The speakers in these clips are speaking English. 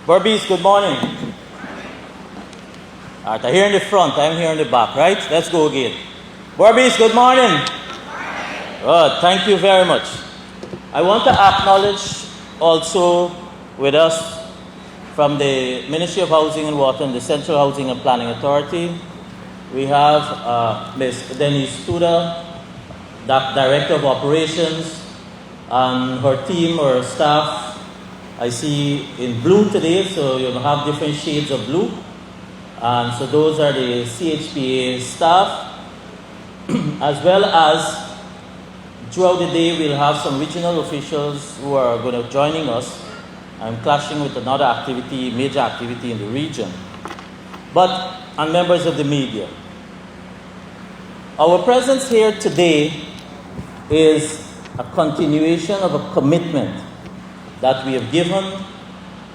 Barbies, good morning. All right, I'm here in the front, I'm here in the back, right? Let's go again. Barbies, good morning. Good, thank you very much. I want to acknowledge also with us from the Ministry of Housing and Water and the Central Housing and Planning Authority. We have Ms. Denise Studa, Director of Operations, and her team, her staff. I see in blue today, so you have different shades of blue. And so those are the CHPA staff, as well as throughout the day we'll have some regional officials who are going to joining us. I'm clashing with another activity, major activity in the region. And members of the media. Our presence here today is a continuation of a commitment that we have given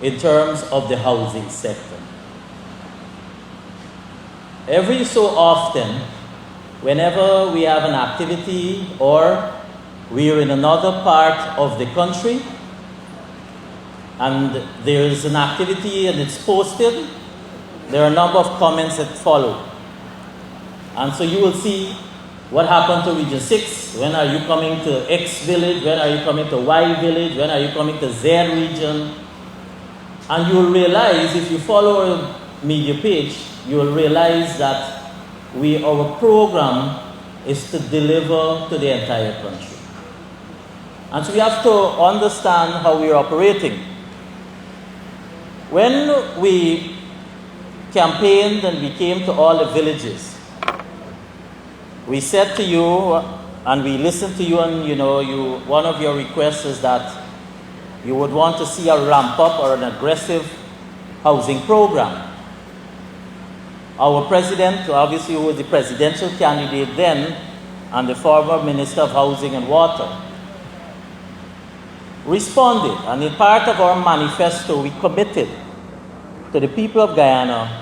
in terms of the housing sector. Every so often, whenever we have an activity or we are in another part of the country and there is an activity and it's posted, there are a number of comments that follow. And so you will see what happened to Region 6, when are you coming to X village, when are you coming to Y village, when are you coming to Z region. And you will realize, if you follow our media page, you will realize that our program is to deliver to the entire country. And so we have to understand how we are operating. When we campaigned and we came to all the villages, we said to you, and we listened to you, and one of your requests is that you would want to see a ramp up or an aggressive housing program. Our president, obviously who was the presidential candidate then, and the former Minister of Housing and Water, responded, and in part of our manifesto we committed to the people of Guyana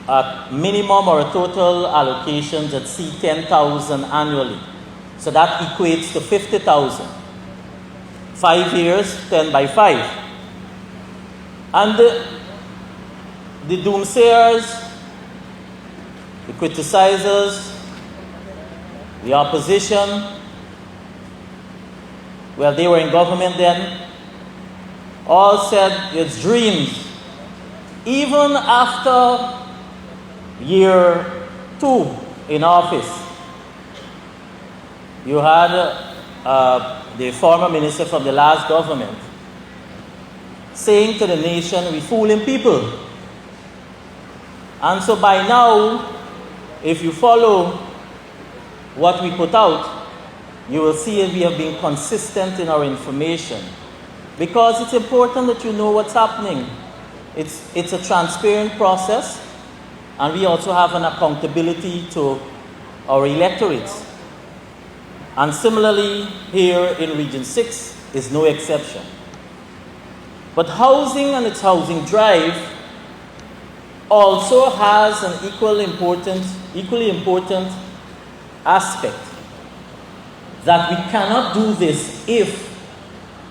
a minimum or a total allocations at $10,000 annually. So that equates to $50,000. 5 years, 10 by 5. And the doomsayers, the criticizers, the opposition, well, they were in government then, all said it's dreams. Even after year 2 in office, you had the former minister from the last government saying to the nation, we're fooling people. And so by now, if you follow what we put out, you will see that we have been consistent in our information, because it's important that you know what's happening. It's a transparent process, and we also have an accountability to our electorates. And similarly, here in Region 6 is no exception. But housing and its housing drive also has an equally important aspect, that we cannot do this if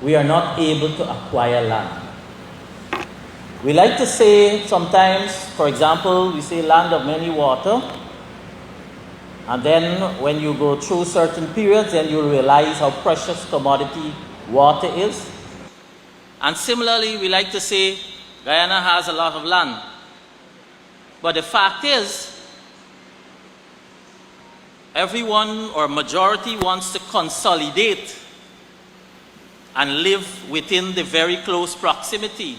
we are not able to acquire land. We like to say sometimes, for example, we say land of many water, and then when you go through certain periods, then you realize how precious commodity water is. And similarly, we like to say Guyana has a lot of land. But the fact is, everyone or majority wants to consolidate and live within the very close proximity.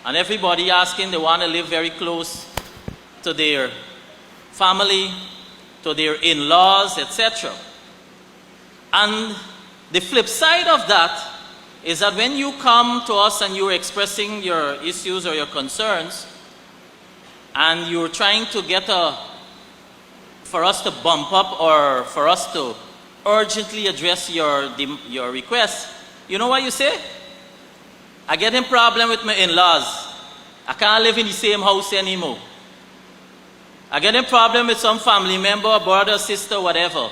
And everybody asking they want to live very close to their family, to their in-laws, etc. And the flip side of that is that when you come to us and you're expressing your issues or your concerns, and you're trying to get for us to bump up or for us to urgently address your request, you know what you say? I get a problem with my in-laws. I can't live in the same house anymore. I get a problem with some family member, brother, sister, whatever.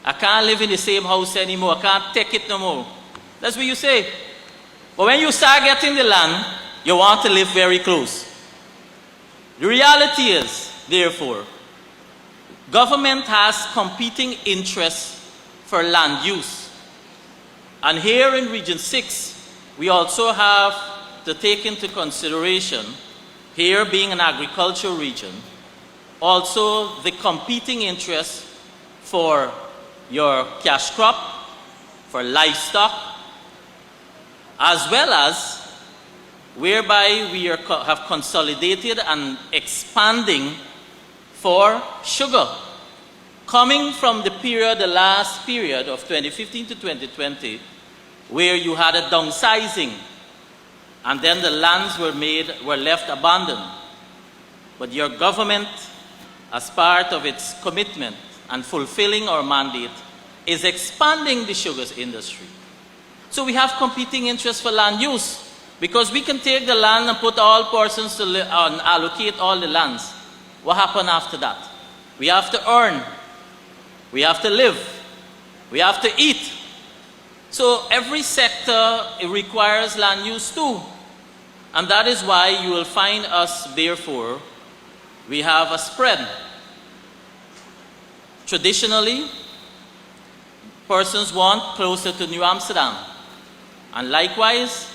I can't live in the same house anymore. I can't take it no more. That's what you say. But when you start getting the land, you want to live very close. The reality is, therefore, government has competing interests for land use. And here in Region 6, we also have to take into consideration, here being an agricultural region, also the competing interests for your cash crop, for livestock, as well as whereby we have consolidated and expanding for sugar. Coming from the last period of 2015 to 2020, where you had a downsizing, and then the lands were left abandoned. But your government, as part of its commitment and fulfilling our mandate, is expanding the sugar industry. So we have competing interests for land use, because we can take the land and put all persons to and allocate all the lands. What happens after that? We have to earn, we have to live, we have to eat. So every sector, it requires land use too. And that is why you will find us, therefore, we have a spread. Traditionally, persons want closer to New Amsterdam. And likewise,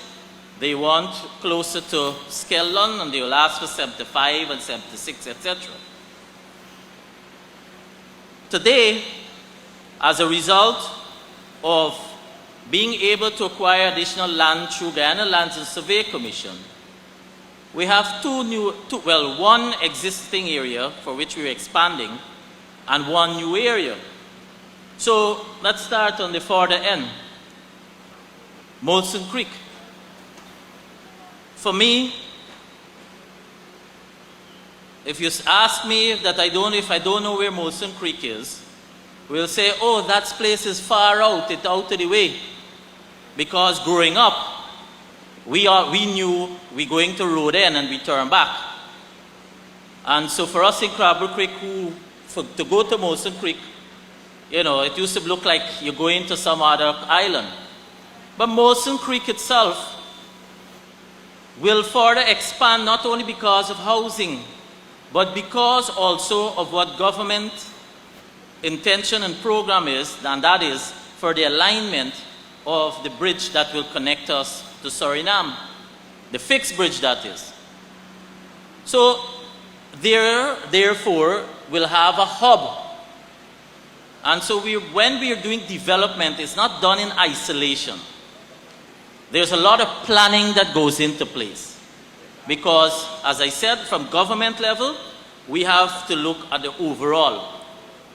they want closer to Skelton, and they will ask for 75 and 76, etc. Today, as a result of being able to acquire additional land through Guyana Lands and Survey Commission, we have one existing area for which we're expanding, and one new area. So let's start on the further end. Molson Creek. For me, if you ask me if I don't know where Molson Creek is, we'll say, oh, that place is far out, it's out of the way. Because growing up, we knew we're going to road end and we turn back. And so for us in Crabble Creek, to go to Molson Creek, it used to look like you're going to some other island. But Molson Creek itself will further expand, not only because of housing, but because also of what government intention and program is, and that is for the alignment of the bridge that will connect us to Suriname, the fixed bridge that is. So therefore, we'll have a hub. And so when we are doing development, it's not done in isolation. There's a lot of planning that goes into place. Because, as I said, from government level, we have to look at the overall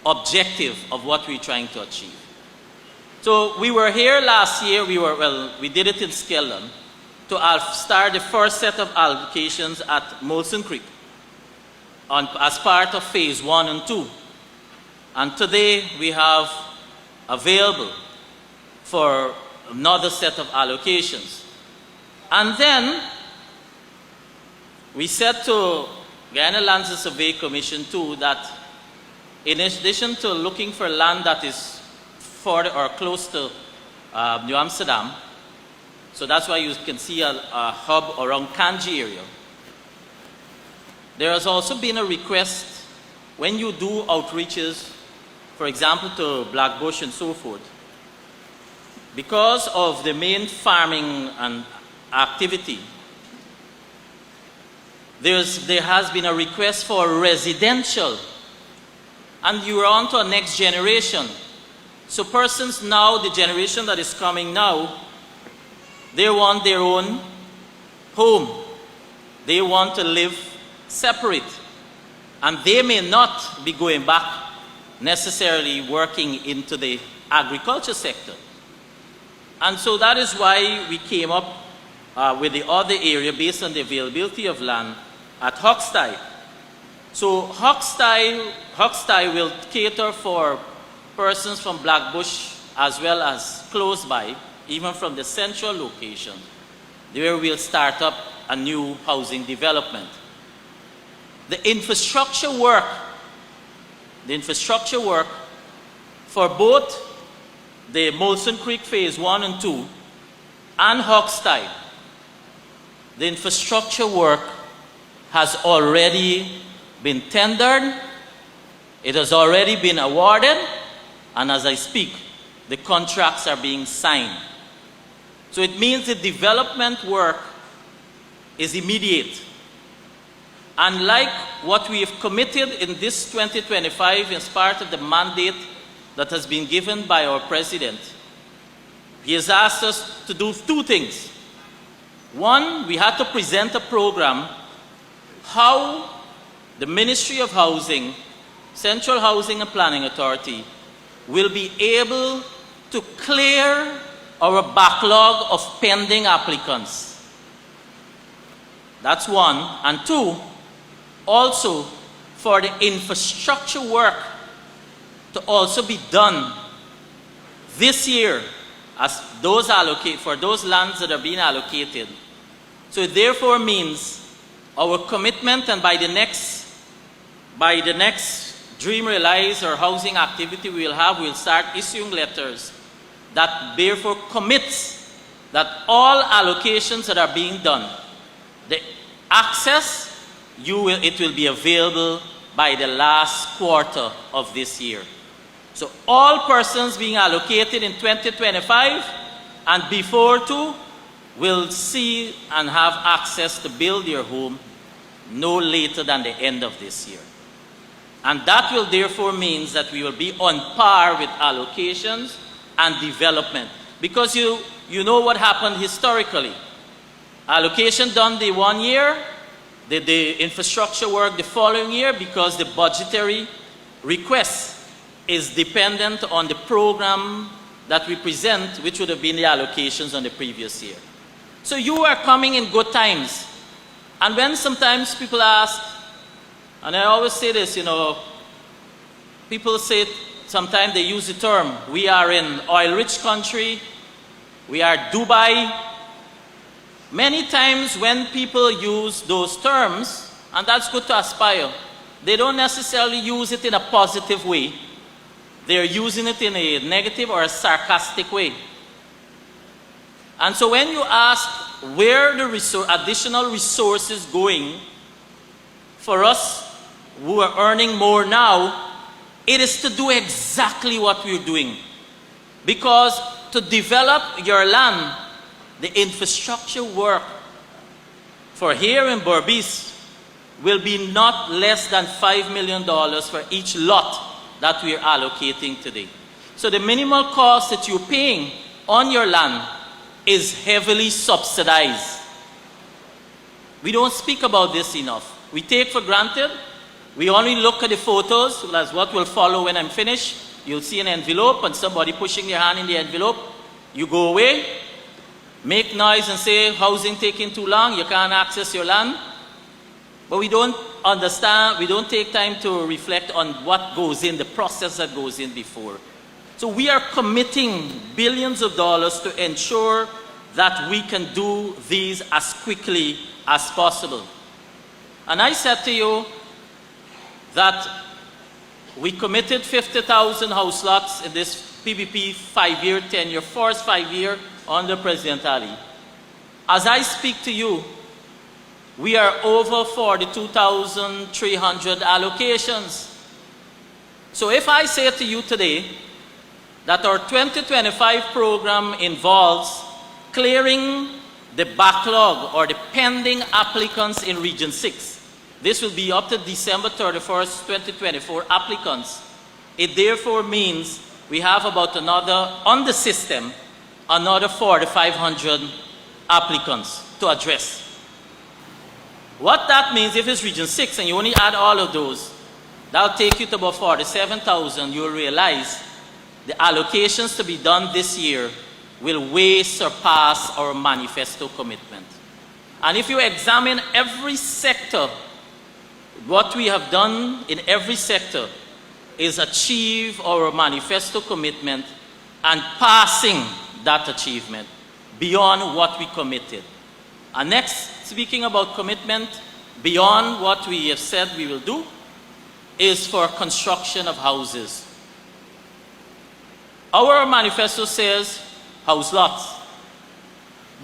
objective of what we're trying to achieve. So we were here last year, we did it in Skelton, to start the first set of allocations at Molson Creek as part of phase 1 and 2. And today we have available for another set of allocations. And then we said to Guyana Lands and Survey Commission too that in addition to looking for land that is further or close to New Amsterdam, so that's why you can see a hub around Kanji area. There has also been a request when you do outreaches, for example to Blackbush and so forth, because of the main farming and activity, there has been a request for residential, and you're on to a next generation. So persons now, the generation that is coming now, they want their own home. They want to live separate. And they may not be going back necessarily working into the agriculture sector. And so that is why we came up with the other area based on the availability of land at Hochstein. So Hochstein will cater for persons from Blackbush as well as close by, even from the central location, where we'll start up a new housing development. The infrastructure work for both the Molson Creek phase 1 and 2 and Hochstein the infrastructure work has already been tendered, it has already been awarded, and as I speak, the contracts are being signed. So it means the development work is immediate. And like what we have committed in this 2025 as part of the mandate that has been given by our President, he has asked us to do two things. One, we had to present a program how the Ministry of Housing, Central Housing and Planning Authority, will be able to clear our backlog of pending applicants. That's one. And two, also for the infrastructure work to also be done this year as those for those lands that are being allocated. So it therefore means our commitment, and by the next Dream Realize or housing activity we'll start issuing letters that therefore commits that all allocations that are being done, the access, it will be available by the last quarter of this year. So all persons being allocated in 2025 and before too will see and have access to build their home no later than the end of this year. And that will therefore means that we will be on par with allocations and development. Because you know what happened historically. Allocation done the one year, the infrastructure work the following year, because the budgetary request is dependent on the program that we present, which would have been the allocations on the previous year. So you are coming in good times. And when sometimes people ask, and I always say this, people say, sometimes they use the term, we are in oil-rich country, we are Dubai. Many times when people use those terms, and that's good to aspire, they don't necessarily use it in a positive way. They're using it in a negative or a sarcastic way. And so when you ask where the additional resources going for us who are earning more now, it is to do exactly what we're doing. Because to develop your land, the infrastructure work for here in Berbice will be not less than $5 million for each lot that we are allocating today. So the minimal cost that you're paying on your land is heavily subsidized. We don't speak about this enough. We take for granted. We only look at the photos. That's what will follow when I'm finished. You'll see an envelope and somebody pushing their hand in the envelope. You go away, make noise and say, housing taking too long, you can't access your land. But we don't understand, we don't take time to reflect on what goes in, the process that goes in before. So we are committing billions of dollars to ensure that we can do these as quickly as possible. And I said to you that we committed 50,000 house lots in this PPP 5-year, 10-year, first 5-year under President Ali. As I speak to you, we are over 42,300 allocations. So if I say to you today that our 2025 program involves clearing the backlog or the pending applicants in Region 6, this will be up to December 31st, 2024 applicants. It therefore means we have about another, on the system, another 4,500 applicants to address. What that means, if it's Region 6 and you only add all of those, that'll take you to about 47,000. You'll realize the allocations to be done this year will way surpass our manifesto commitment. And if you examine every sector, what we have done in every sector is achieve our manifesto commitment and passing that achievement beyond what we committed. And next, speaking about commitment beyond what we have said we will do, is for construction of houses. Our manifesto says house lots.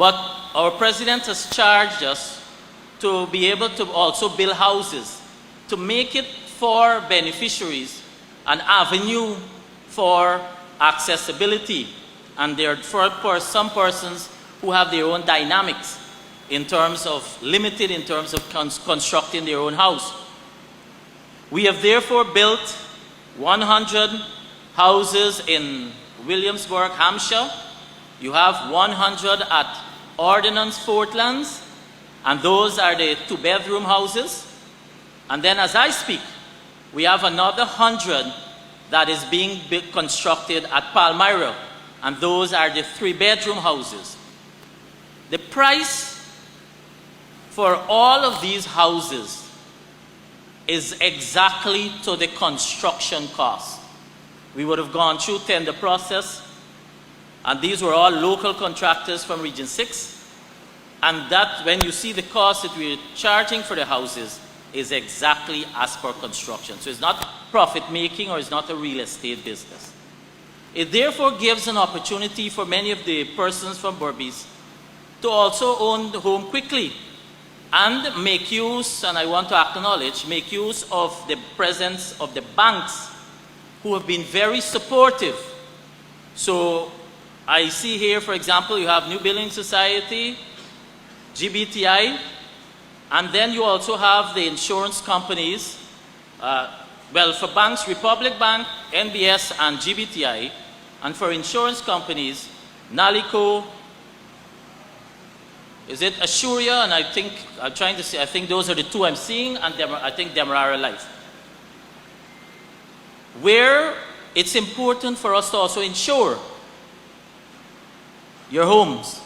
But our president has charged us to be able to also build houses, to make it for beneficiaries an avenue for accessibility. And there for some persons who have their own dynamics in terms of limited in terms of constructing their own house. We have therefore built 100 houses in Williamsburg, Hampshire. You have 100 at Ordnance Fortlands, and those are the 2-bedroom houses. And then as I speak, we have another 100 that is being constructed at Palmyra, and those are the 3-bedroom houses. The price for all of these houses is exactly to the construction cost. We would have gone through tender process, and these were all local contractors from Region 6. And that, when you see the cost that we're charging for the houses, is exactly as per construction. So it's not profit making, or it's not a real estate business. It therefore gives an opportunity for many of the persons from Berbice to also own the home quickly and make use, and I want to acknowledge, make use of the presence of the banks who have been very supportive. So I see here, for example, you have New Building Society, GBTI, and then you also have the insurance companies. Well, for banks, Republic Bank, NBS, and GBTI, and for insurance companies, Nalico, is it Assuria, and I think, I'm trying to see, I think those are the two I'm seeing, and I think Demerara Life. Where it's important for us to also insure your homes.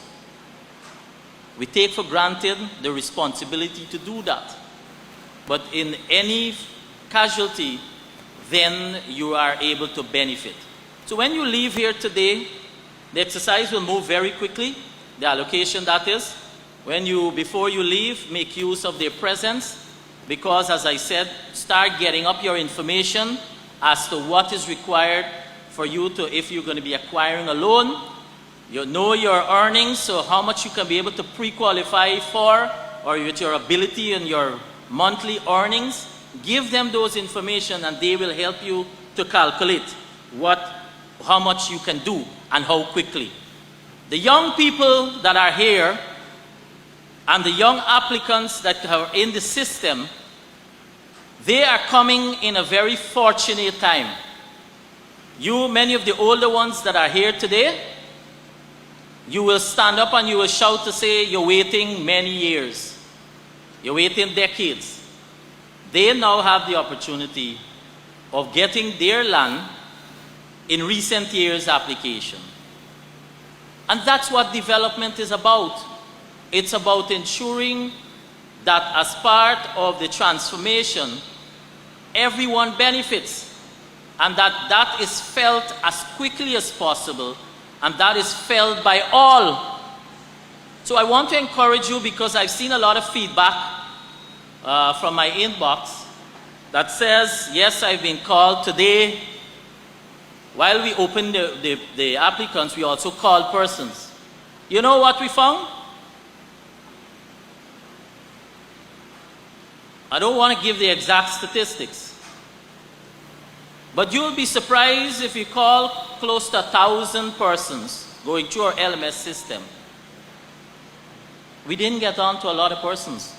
We take for granted the responsibility to do that. But in any casualty, then you are able to benefit. So when you leave here today, the exercise will move very quickly, the allocation that is. Before you leave, make use of their presence, because as I said, start getting up your information as to what is required for you to, if you're going to be acquiring a loan, you know your earnings, so how much you can be able to pre-qualify for, or with your ability and your monthly earnings. Give them those information, and they will help you to calculate how much you can do and how quickly. The young people that are here and the young applicants that are in the system, they are coming in a very fortunate time. Many of the older ones that are here today, you will stand up and you will shout to say you're waiting many years. You're waiting decades. They now have the opportunity of getting their land in recent years' application. And that's what development is about. It's about ensuring that as part of the transformation, everyone benefits, and that is felt as quickly as possible, and that is felt by all. So I want to encourage you, because I've seen a lot of feedback from my inbox that says, yes, I've been called today. While we open the applicants, we also call persons. You know what we found? I don't want to give the exact statistics, but you'll be surprised if you call close to 1,000 persons going through our LMS system. We didn't get on to a lot of persons.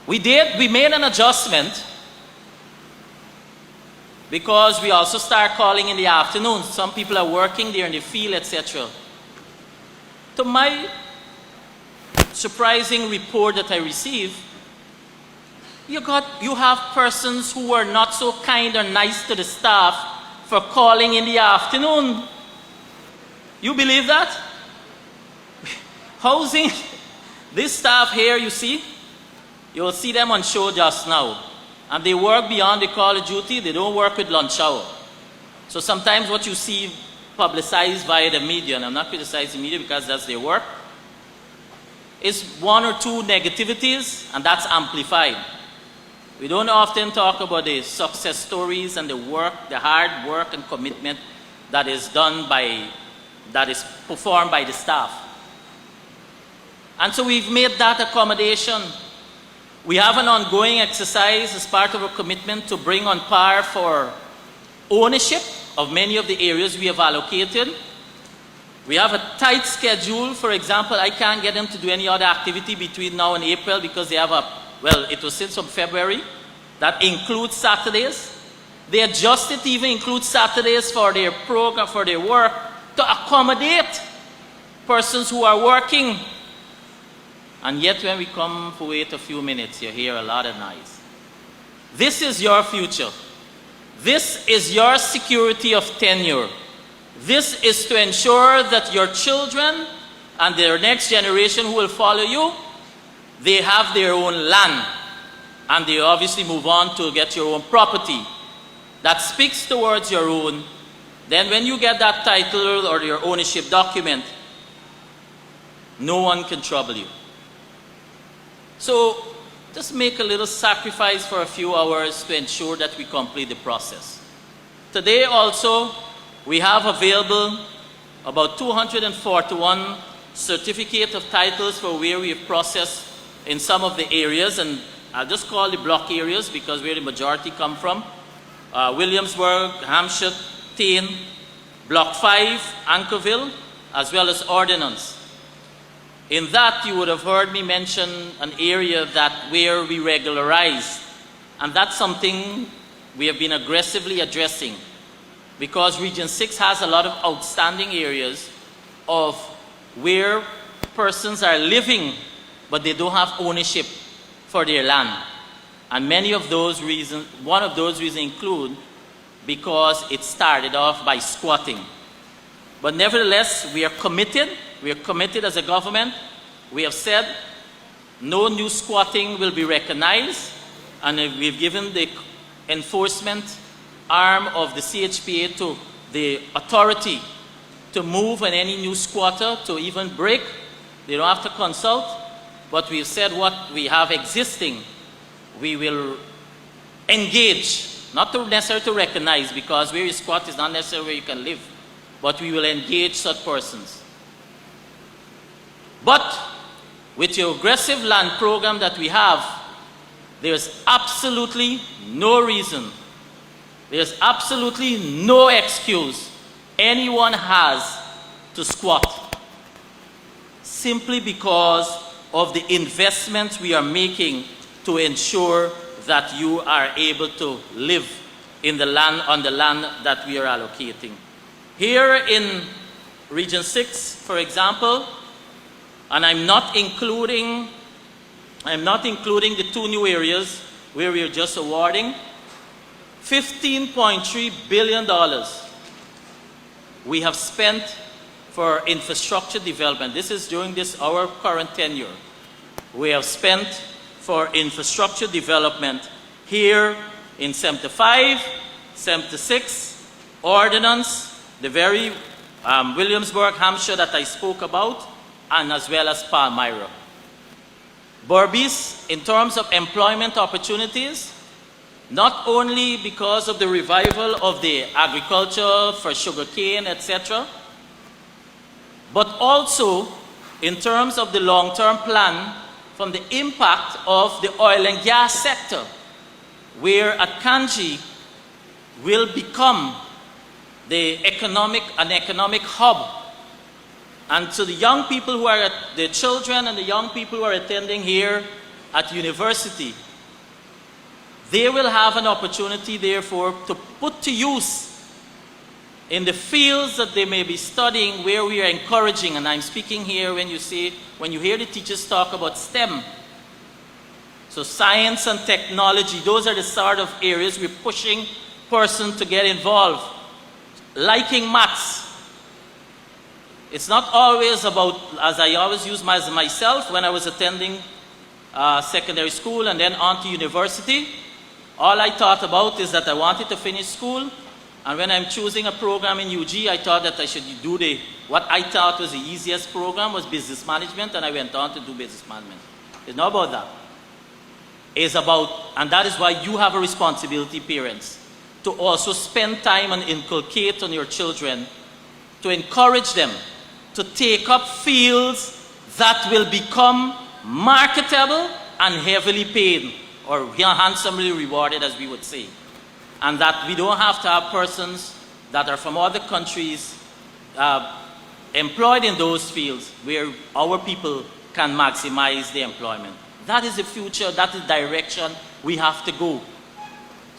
We made an adjustment, because we also start calling in the afternoon. Some people are working, they're in the field, etc. To my surprising report that I received, you have persons who are not so kind or nice to the staff for calling in the afternoon. You believe that? Housing, this staff here, you see, you'll see them on show just now. And they work beyond the call of duty. They don't work with lunch hour. So sometimes what you see publicized via the media, and I'm not criticizing the media because that's their work, is one or two negativities, and that's amplified. We don't often talk about the success stories and the work, the hard work and commitment that is done by that is performed by the staff. And so we've made that accommodation. We have an ongoing exercise as part of our commitment to bring on par for ownership of many of the areas we have allocated. We have a tight schedule. For example, I can't get them to do any other activity between now and April because they have well, it was since from February. That includes Saturdays. They adjust it to even include Saturdays for their program, for their work, to accommodate persons who are working. And yet when we come for wait a few minutes, you hear a lot of noise. This is your future. This is your security of tenure. This is to ensure that your children and their next generation who will follow you, they have their own land. And they obviously move on to get your own property. That speaks towards your own. Then when you get that title or your ownership document, no one can trouble you. So just make a little sacrifice for a few hours to ensure that we complete the process. Today also, we have available about 241 certificate of titles for where we have processed in some of the areas, and I'll just call the block areas because where the majority come from. Williamsburg, Hampshire, Tain, Block 5, Anchorville, as well as Ordnance. In that, you would have heard me mention an area where we regularize, and that's something we have been aggressively addressing because Region 6 has a lot of outstanding areas of where persons are living, but they don't have ownership for their land. And many of those reasons, one of those reasons include because it started off by squatting. But nevertheless, we are committed as a government. We have said no new squatting will be recognized, and we've given the enforcement arm of the CHPA to the authority to move on any new squatter to even break. They don't have to consult, but we've said what we have existing, we will engage, not to necessarily to recognize, because where you squat is not necessarily where you can live, but we will engage such persons. But with the aggressive land program that we have, there's absolutely no reason, there's absolutely no excuse anyone has to squat, simply because of the investments we are making to ensure that you are able to live in the land, on the land that we are allocating. Here in Region 6, for example, and I'm not including the two new areas where we are just awarding, $15.3 billion we have spent for infrastructure development. This is during our current tenure. We have spent for infrastructure development here in 75, 76, Ordnance, the very Williamsburg, Hampshire that I spoke about, and as well as Palmyra. Berbice, in terms of employment opportunities, not only because of the revival of the agriculture for sugarcane, etc., but also in terms of the long-term plan from the impact of the oil and gas sector, where at Kanji will become an economic hub. And to the young people who are the children and the young people who are attending here at university, they will have an opportunity, therefore, to put to use in the fields that they may be studying, where we are encouraging. And I'm speaking here when you hear the teachers talk about STEM. So science and technology, those are the sort of areas we're pushing persons to get involved. Liking maths. It's not always about, as I always use myself when I was attending secondary school and then on to university, all I thought about is that I wanted to finish school, and when I'm choosing a program in UG, I thought that I should do what I thought was the easiest program was business management, and I went on to do business management. It's not about that. It's about, and that is why you have a responsibility, parents, to also spend time and inculcate on your children to encourage them to take up fields that will become marketable and heavily paid, or handsomely rewarded, as we would say. And that we don't have to have persons that are from other countries employed in those fields where our people can maximize their employment. That is the future, that is the direction we have to go.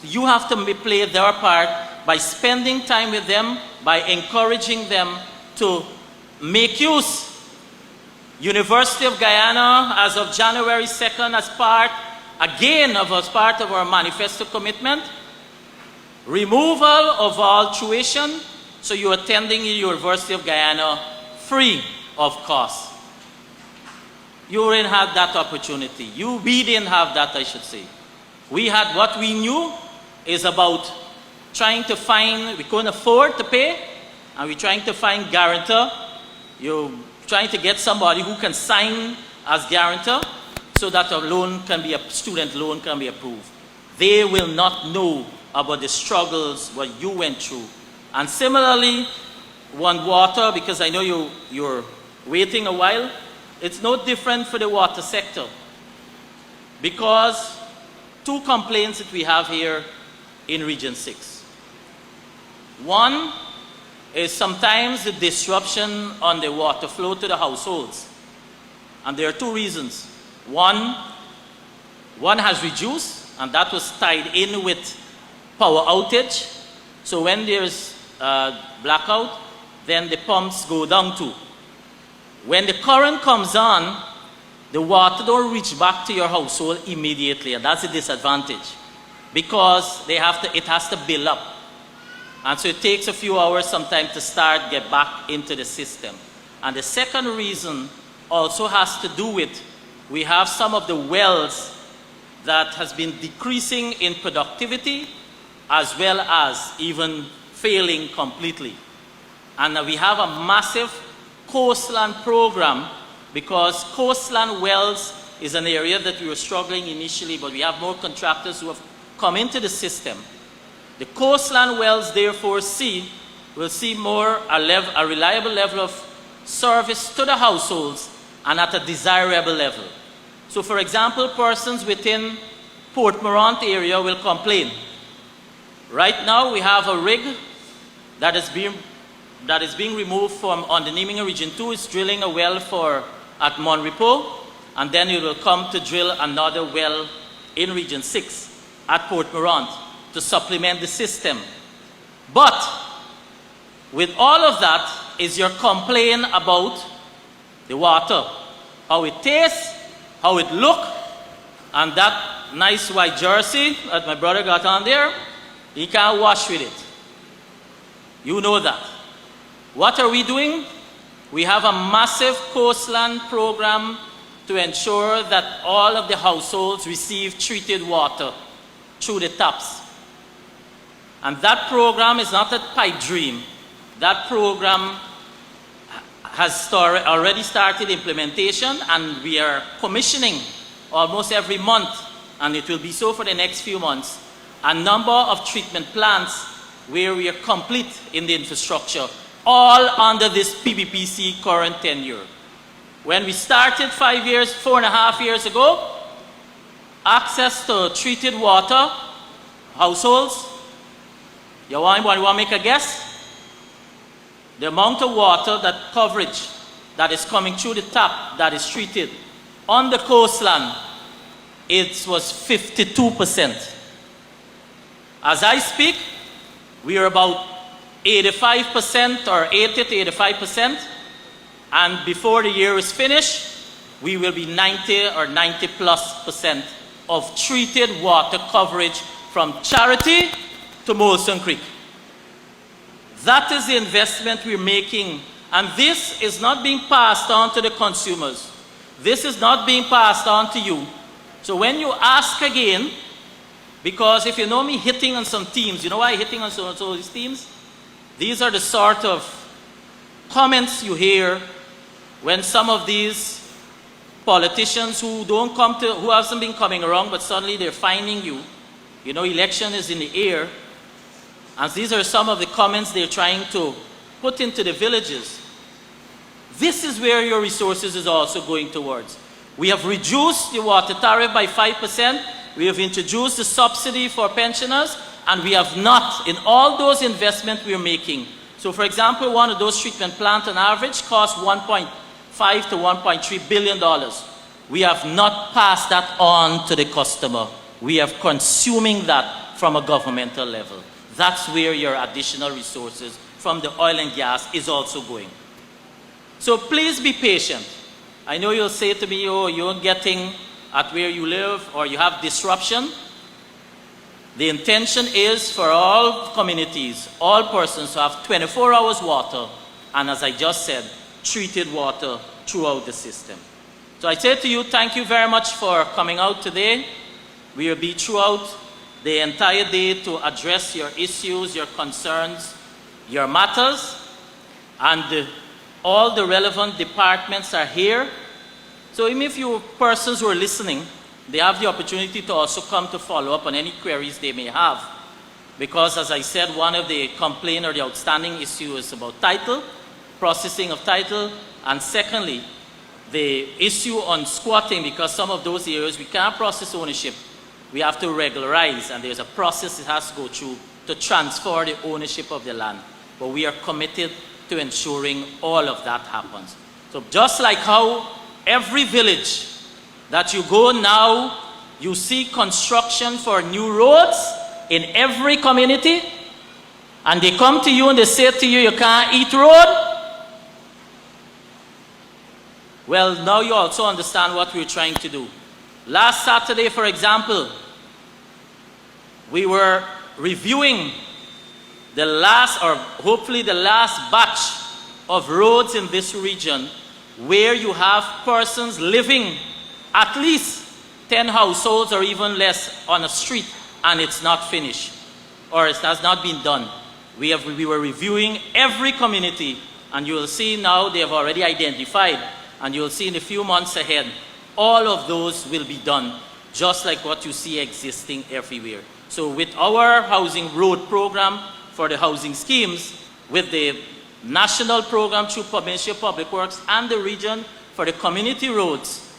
You have to play their part by spending time with them, by encouraging them to make use. University of Guyana, as of January 2nd, as part of our manifesto commitment, removal of all tuition, so you're attending the University of Guyana free of cost. You didn't have that opportunity. We didn't have that, I should say. We had what we knew is about trying to find, we couldn't afford to pay, and we're trying to find guarantor. You're trying to get somebody who can sign as guarantor so that a student loan can be approved. They will not know about the struggles what you went through. And similarly, water, because I know you're waiting a while, it's no different for the water sector. Because two complaints that we have here in Region 6. One is sometimes the disruption on the water flow to the households. And there are two reasons. One has reduced, and that was tied in with power outage. So when there's blackout, then the pumps go down too. When the current comes on, the water don't reach back to your household immediately, and that's a disadvantage because it has to build up. And so it takes a few hours sometimes to get back into the system. And the second reason also has to do with, we have some of the wells that has been decreasing in productivity as well as even failing completely. And we have a massive coastland program because coastland wells is an area that we were struggling initially, but we have more contractors who have come into the system. The coastland wells therefore will see a reliable level of service to the households and at a desirable level. So for example, persons within Port Morant area will complain. Right now we have a rig that is being removed from on the Nîmes Region 2. It's drilling a well at Monrepo, and then it will come to drill another well in Region 6 at Port Morant to supplement the system. But with all of that is your complaint about the water, how it tastes, how it look, and that nice white jersey that my brother got on there, he can't wash with it. You know that. What are we doing? We have a massive coastland program to ensure that all of the households receive treated water through the taps. And that program is not a pipe dream. That program has already started implementation, and we are commissioning almost every month, and it will be so for the next few months, a number of treatment plants where we are complete in the infrastructure, all under this PBPC current tenure. When we started 4.5 years ago, access to treated water, households, you want to make a guess? The amount of water, that coverage that is coming through the tap that is treated on the coastland, it was 52%. As I speak, we are about 85% or 80 to 85%, and before the year is finished, we will be 90 or 90+% of treated water coverage from Charity to Molson Creek. That is the investment we're making, and this is not being passed on to the consumers. This is not being passed on to you. So when you ask again, because if you know me hitting on some teams, you know why I'm hitting on some of these teams? These are the sort of comments you hear when some of these politicians who hasn't been coming around, but suddenly they're finding you. You know, election is in the air. And these are some of the comments they're trying to put into the villages, this is where your resources is also going towards. We have reduced the water tariff by 5%. We have introduced the subsidy for pensioners, and we have not, in all those investments we're making. So for example, one of those treatment plants on average costs $1.5 to $1.3 billion. We have not passed that on to the customer. We are consuming that from a governmental level. That's where your additional resources from the oil and gas is also going. So please be patient. I know you'll say to me, oh, you're getting at where you live or you have disruption. The intention is for all communities, all persons to have 24 hours water, and as I just said, treated water throughout the system. So I say to you, thank you very much for coming out today. We will be throughout the entire day to address your issues, your concerns, your matters, and all the relevant departments are here. So even if you persons who are listening, they have the opportunity to also come to follow up on any queries they may have. Because as I said, one of the complaint or the outstanding issue is about title, processing of title, and secondly, the issue on squatting, because some of those areas we can't process ownership. We have to regularize, and there's a process it has to go through to transfer the ownership of the land. But we are committed to ensuring all of that happens. So just like how every village that you go now, you see construction for new roads in every community, and they come to you and they say to you, you can't eat road. Well, now you also understand what we're trying to do. Last Saturday, for example, we were reviewing the last, or hopefully the last batch of roads in this region where you have persons living at least 10 households or even less on a street and it's not finished or it has not been done. We were reviewing every community, and you will see now they have already identified, and you will see in a few months ahead, all of those will be done, just like what you see existing everywhere. So with our housing road program for the housing schemes, with the national program through Ministry of Public Works and the region for the community roads,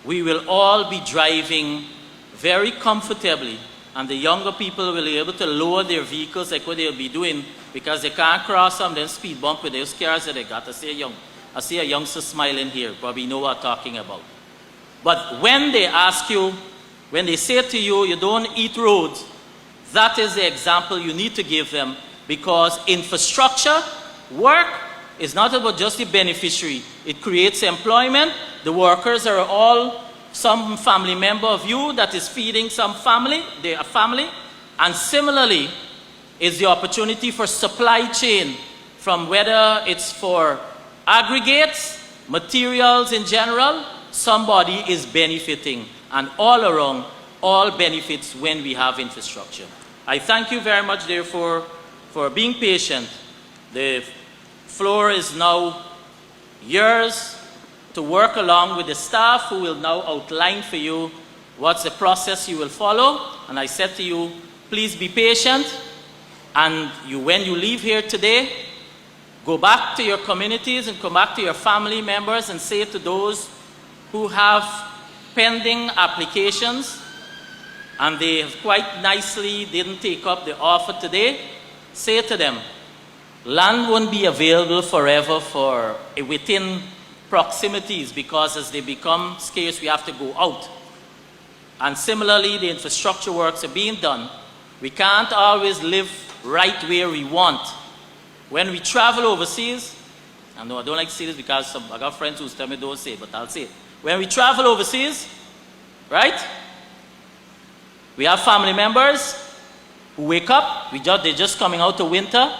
we will all be driving very comfortably, and the younger people will be able to lower their vehicles like what they'll be doing, because they can't cross some then speed bump with those cars that they got. I see a youngster smiling here, probably know what I'm talking about. But when they ask you, when they say to you, you don't eat roads, that is the example you need to give them, because infrastructure work is not about just the beneficiary. It creates employment. The workers are all some family member of you that is feeding some family, their family. And similarly, is the opportunity for supply chain, from whether it's for aggregates, materials in general, somebody is benefiting. And all around, all benefits when we have infrastructure. I thank you very much, therefore, for being patient. The floor is now yours to work along with the staff who will now outline for you what's the process you will follow. And I said to you, please be patient. And when you leave here today, go back to your communities and come back to your family members and say to those who have pending applications and they have quite nicely didn't take up the offer today, say to them, land won't be available forever for within proximities, because as they become scarce, we have to go out. And similarly, the infrastructure works are being done. We can't always live right where we want. When we travel overseas, I know I don't like to say this because I got friends who tell me don't say it, but I'll say it. When we travel overseas, right? We have family members who wake up, they're just coming out of winter,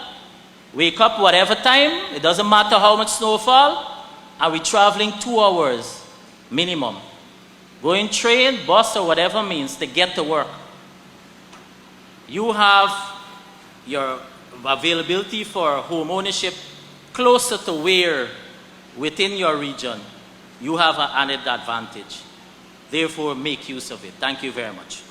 wake up whatever time, it doesn't matter how much snowfall, and we're traveling 2 hours minimum. Going train, bus, or whatever means to get to work. You have your availability for home ownership closer to where within your region you have an added advantage. Therefore, make use of it. Thank you very much.